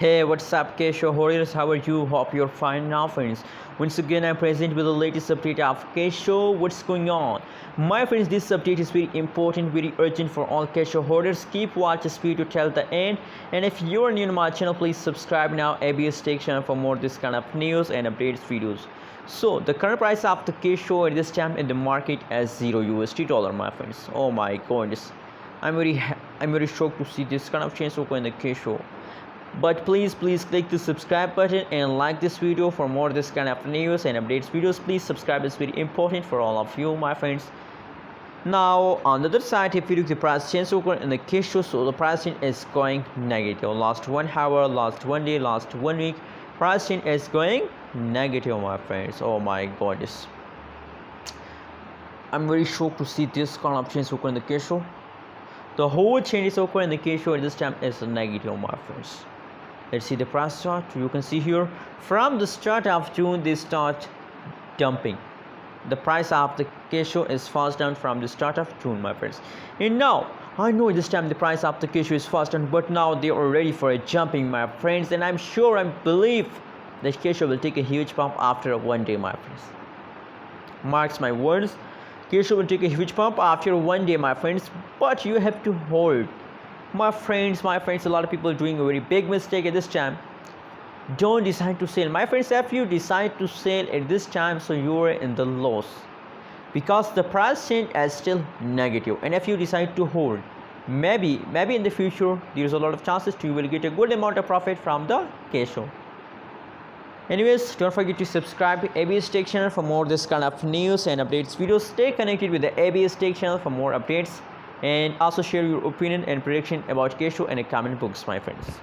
Hey, what's up, Kisho? How are you? Hope you're fine now, friends. Once again, I'm present with the latest update of Kisho. What's going on? My friends, this update is very important, very urgent for all Kisho holders. Keep watch this video till the end. And if you're new to my channel, please subscribe now. ABS Tech channel for more this kind of news and updates videos. So the current price of the Kisho at this time in the market is $0 my friends. Oh my goodness, I'm very shocked to see this kind of change occur in the Kisho. But please click the subscribe button and like this video for more this kind of news and updates videos. Please subscribe, it's very important for all of you, my friends. Now on the other side, if you look the price change occur in the Kisho, so the price change is going negative. Last 1 hour, last 1 day, last 1 week, price change is going negative, my friends. Oh my goodness, I'm very shocked to see this kind of change occur in the Kisho. The whole changes occur in the Kisho at this time is negative, my friends. Let's see the price chart. You can see here from the start of June they start dumping. The price of the Kisho is fast down from the start of June, my friends. And now I know this time the price of the Kisho is fast down, but now they are ready for a jumping, my friends. And I'm sure I believe that Kisho will take a huge pump after 1 day, my friends. Marks my words. Kisho will take a huge pump after 1 day, my friends. But you have to hold. My friends, a lot of people are doing a very big mistake at this time. Don't decide to sell, my friends. If you decide to sell at this time, so you are in the loss, because the price change is still negative. And if you decide to hold, maybe in the future there's a lot of chances you will get a good amount of profit from the Kisho. Anyways, don't forget to subscribe to ABS Tech channel for more this kind of news and updates videos. Stay connected with the ABS Tech channel for more updates, and also share your opinion and prediction about Kisho in the comment box, my friends.